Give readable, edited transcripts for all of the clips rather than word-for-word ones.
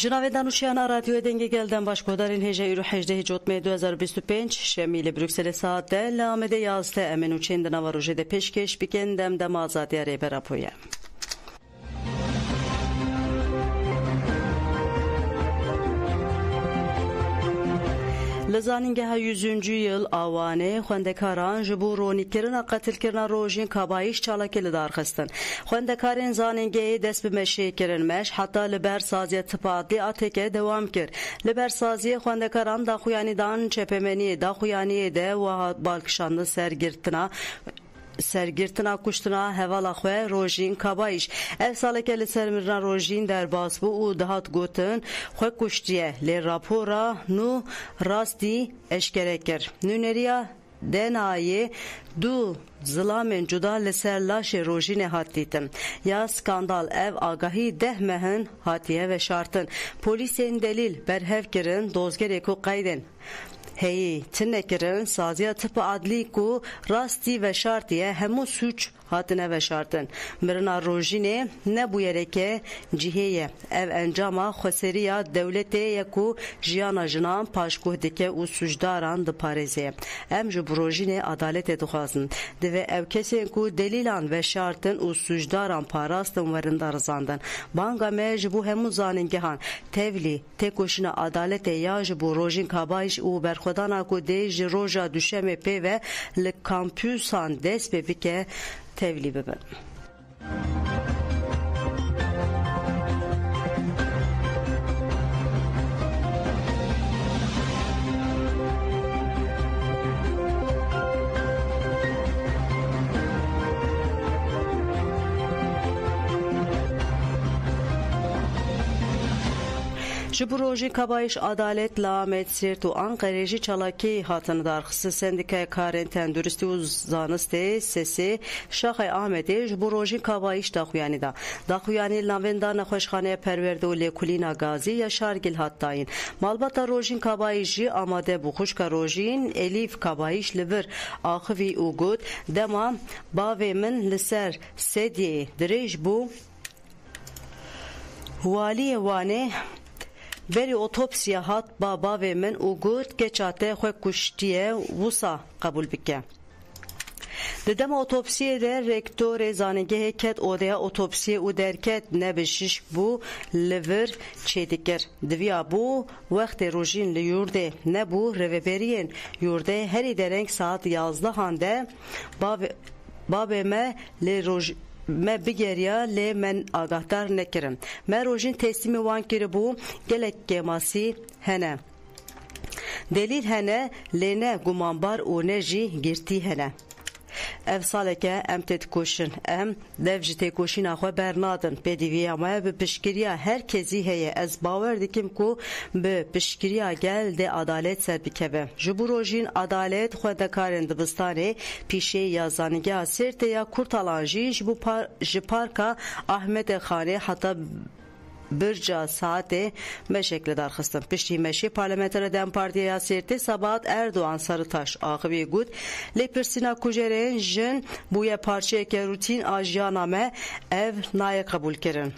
Jinavê danûşiyana radyoya dengê gelden başkodarên hêja îro 18 Cotmê 2025 şemî li Brükselê saat 10 li Amedê 11 em ên ûçên di nava rojê de pêşkêş bikin demdema azadiya rêbera poye. Li zanîngeha 100. yıl awanê xwendekaran ji bo ronîkirina qetilkirina rojên kabayîş çalakê li dar xistin. Xwendekarên zanîngehê dest bi meşê kirin. Meş heta li ber saziya tipa adlî atêke dewam kir. Li ber saziyê xwendekaran daxuyanî dan çepemeniyê daxuyaniyê de wiha balkişandin sergirtina kuştina hevala xwe rojîn kabayîş. Ev saleke li ser mirina rojîn derbas bû û dihat gotin xwe kuştiye. Lê rapora nû rastî eşkere kir. Nûneriya denayê du zilamên cuda li ser laşê rojînê hat dîtin. Ya skandal ev agahî 10 mehin hatiye veşartin. Polîsên delîl berhev kirin dozgerê ku qeydên heyî tinekirin saziya tipa adlî ku rastî veşartiye hemû suç hatine veşartin. Mirina rojînê nebûyereke cihê ye. Ev encama xweseriya dewletê ye ku jiyana jinan paşguh dike û suçdaran diparêze. Em ji bu rojînê adaletê dixwazin. Divê ev kesên ku delîlan veşartin û suçdaran parastin werin darizandin. Banga me ji bo hemû zanîngehan tevlî têkoşîna adaletê ya ji bo rojîn kabayîş û berxwedana ku dê ji roja duşemê pê ve li kampûsan dest pê bike tevlî bibin. Ji bu rojê kabayîş adalet li Amed Sêrt û Anqerê jî çalakî hatin darxistin. Sendîkaya Karên Tenduristî û Zanistê Sesê Şaxê Amedê ji bo rojîn kabayîş daxuyanî da. Daxuyanî li navenda nexweşxaneya perwerde û lêkolîna gazî ya Şargil hat dayîn. Malbata rojîn kabayîş jî amade bû. Xuşka rojîn Elîf kabayîş li vir axivî û got dema bavê min li ser sedyeyê dirêj bû waliyê wanê berî otopsiya hat bavê min û got keça te xwe kuştiye wisa qebûl bike. Di dema otopsiyê de rektorê zanîngehê ket odeya otopsiyê û derket nebişişk bû li vir çêdikir. Diviya bû wextê rojîn li yurdê nebû rêveberiyên yurdê herî dereng saat 11 de bavê me lê me bigeriya lê men agahdar nekirin. Me rojîn teslîmê wan kiribû gelek gemasî hene. Delîl hene lê ne gumanbar û ne jî girtî hene. Ev saleke em tê dikoşin. Em dev ji têkoşîna xwe bernadin. Pêdivîya me bi piştgiriya herkesî heye. Ez bawer dikim ku bi piştgiriya gel dê adalet ser bikeve. Ji bo rojîn adalet xwendekarên dibistanê pîşê ya zanîngeha Sêrtê ya Kurtalan jî ji parka Ahmedê Xanê heta birca saatê meşek li darxistin. Piştî meşê Parlamenter Dem Partiya Sêrtê Sabahat Erdoğan Sarıtaş axivî got lêpirsîna kujerên jin bûye parçeyeke rûtîn a jiyana me ev naye qebûl kirin.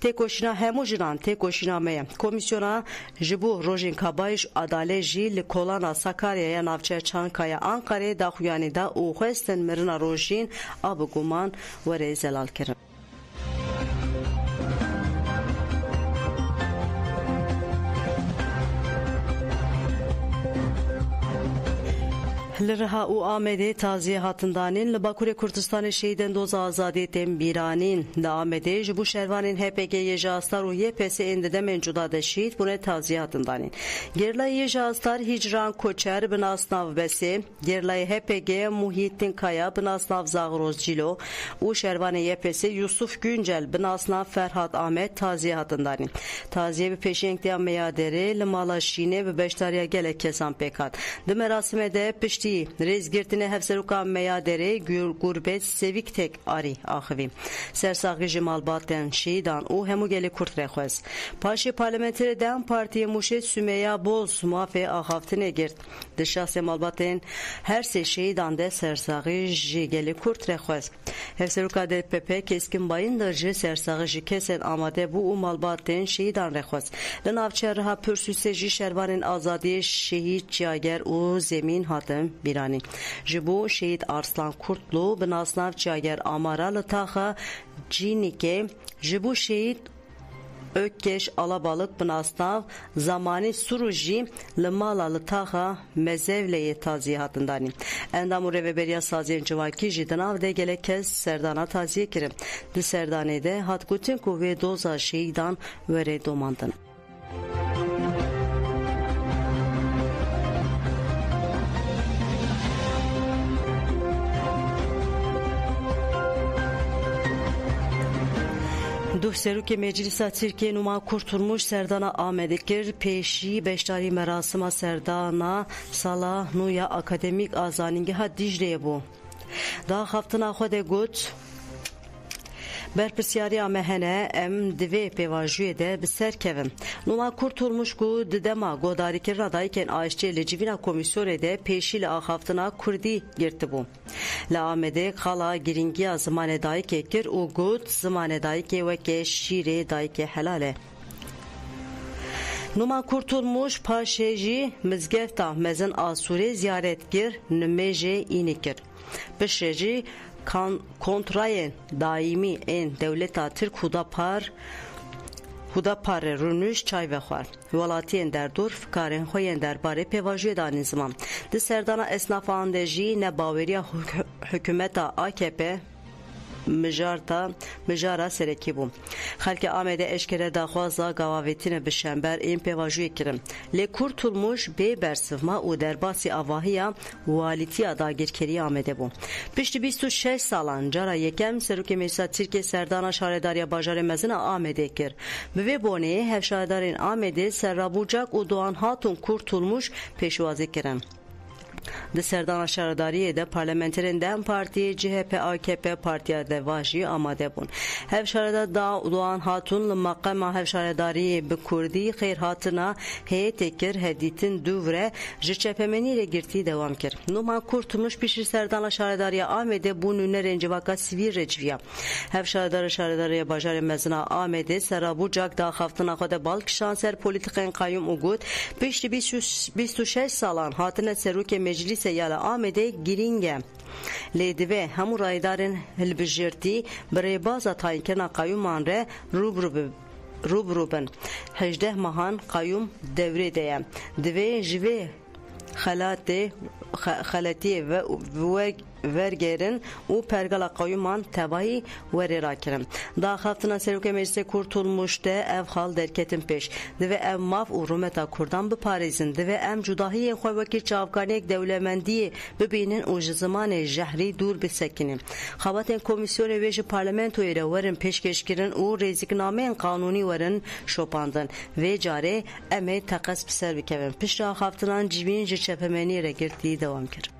Têkoşîna hemû jinan têkoşîna me ye. Komîsyona ji bo rojên kabayîş adalet jî li kolana Sakaryaya navçeya Çankaya Anqerê daxuyanî da û xwestin mirina rojîn a bi guman were zelal kirin. Li Riha û Amedê taziye hatin danîn li Bakurê Kurdistanê şehîdên doza azadiyê tên bîranîn. Li Amedê ji bo şervanên HPG ji Astar û YPS'ên di demên cuda de şehîd bûne taziye hatin danîn. Gerlayê ji Astar Hicran Koçer bi nasnav Besê, gerlayê HPG Muhittin Kaya bi nasnav Zagroz Cîlo û şervanê YPS Yusuf Güncel bi nasnav Ferhat Ahmet taziye hatin danîn. Taziye bi pêşengtiya meyaderê li mala Şînê bi beşdariya gelek kesan pêk hat. Di merasimê de piştî rêzgirtinê hevseroka meyaderê gurbet sevîk tek arî axivî. Sersaxî ji malbatên şehîdan û hemû gelê Kurd re xwest. Paşê Parlamenterê Dem Partiyê Mûşê Sümeyya Boz mafê axaftinê girt. دشاس مالباتین هر سه شهیدان ده سرساغی جگلی کورت رخواست هفسروکا ده پپه کسکن باین در جه سرساغی جی کسن آماده بو و مالباتین شهیدان رخواست لنافچه رها پرسوسه جی شروان آزادی شهید چیاگر و زمین هاتم بیرانی جبو شهید ارسلان کورتلو بناسناف چیاگر آمارا لطاقه جینی که جبو شهید Ökkeş alabalık bınasnav zamani suruji limala litaha mezevleye tazihatındani. Endamur ve beriya saziyen civaki jidanav de gelekez serdana taziye kirim. Di serdanede hatgutin kuvve doza şeydan vere domandın. Duh Seruk Meclisa Türkiye Numa Kurtulmuş Serdana Ahmedikir Peşi Beştari Merasıma Serdana Sala Nuya Akademik Azaningi ha Dicle'ye bu. Daha haftına xwede got Berpisyariya mehene em divê pêvajiyê de bi ser kevin. Numa kurtulmuş ku di dema godarîkirina dayîkên aşçê li civîna komîsyonê de pêşî li axaftina Kurdî girtibû. Li Amedê xala giringiya zimanê dayîkê kir û got zimanê dayîkê weke şîrê dayîkê helal e. Numa kurtulmuş paşê jî mizgefta mezin Asûrê ziyaret kir nimêjê înî kir. Piştî jî kontrayên daîmî ên dewleta Tirk Hudapar rûnûş çay vexwar. Welatiyên derdor fikarên xwe yên derbarê pêvajiyê danîn ziman. Di serdana esnafan de jî nebaweriya hikûmeta AKP mijara serekî bû. Xelkê Amedê eşkere daxwaza gavavêtînê bi şember ên pêvajiyê kirin. Lê Kurtulmuş bê bersivma û derbasî avahiya walîtiya dagirkeriya Amedê bû. Piştî 26 salan cara yekem Serokê Meclisa Tirkiye serdana şaredariya bajarê mezin a Amedê kir. Bi vê bonê hevşaredarên Amedê Serrabûcak û Doğan Hatun Kurtulmuş pêşwazî kirin. Di serdana şaredariyê de parlamenterên Dem Partî, CHP, AKP partiya de vajî amade bûn. Hevşareda Doğan Hatun li maqama hevşaredariyê bi Kurdî xêrhatina heyetê kir hedîtin dûvre ji çepemenî girtî dewam kir. Numa Kurtulmuş piştî serdana şaredariya Amedê bû nûnerên civaka sivîl re civiya. Hevşaredara şaredariya bajarê mezin a Amedê Serrabûcak daxaftina xwe de balkişan ser polîtikên qayyum û got piştî 26 salan hatine Serokê Meclise yala Amedê giring e. Lê divê hemû raydarên hilbijêrtî bi rêbaza tayînkirina qayyuman re rûbirû bin. 18 mehan qayyum devrê de ye. Divê ji vê xelatiyê vergerin û pergala qayyuman tevahî werê rakirin. Daxaftina Serokê Meclisê Kurtulmuş de ev xal derketin pêş. Divê ev mav û rûmeta Kurdan biparêzin. Divê em cudahiyên xwe wekî çavkaniyek dewlemendiyê bibînin û ji zimanê jehrî dûr bisekinin. Xebatên komîsyonê wê ji parlamentoyê re werin pêşkêşkirin û rêzîknameyên qanûnî werin şopandin. Vê carê em ê teqes bi ser bikevin. Piştî axaftinan civîn ji çepemenî re girtî dewam kir.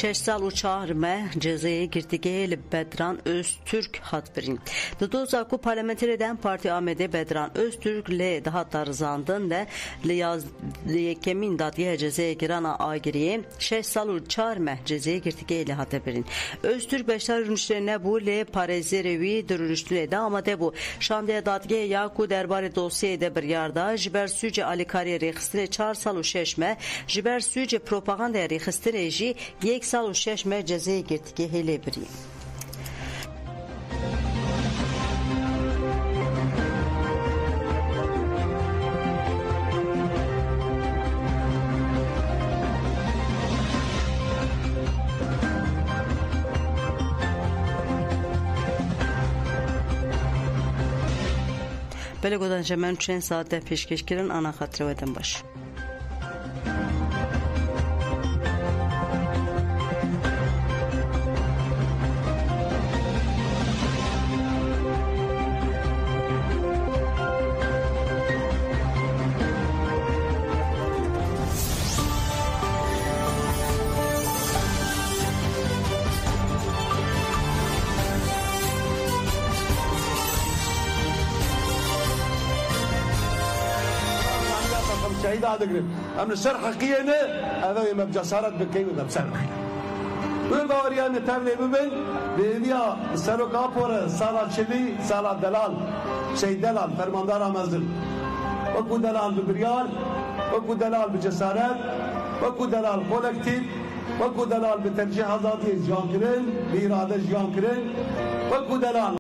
شش سال و 4 ماه cezaya girdiği Bedran Öztürk hatbirin. Doza ku parlamenter Dem Parti Amedê Bedran Öztürk le daha tarzandın de le yekemin dadiye cezaya giren agiriye 6 sal u 4 mah cezaya girdiği hatbirin. Öztürk beşler rüştüne bu le parezerevi dürüştüne de Amedê bu. Şam'da dadiye ya ku derbarê dosyayê de bir yarda jiber süce alikariye rexistine 4 sal u 6 mah jiber süce propaganda rexistine jî 1 sal u 6 mah cezaya girdiği hele biri. Böyle godan hemen 3 saatte peşkeş kirin ana hatırladım baş. شهید آدگریم امن سر حقیقه اوه مب جسارت بکی و مب سر و باوریان تبلی ببین بیویا سرو کاپور سالا چلی سالا دلال شهید دلال فرماندار آمزدن وکو دلال ببریار وکو دلال بجسارت وکو دلال کولکتیو وکو دلال بترجیح آزادی جان کرن بیراده جان کرن وکو دلال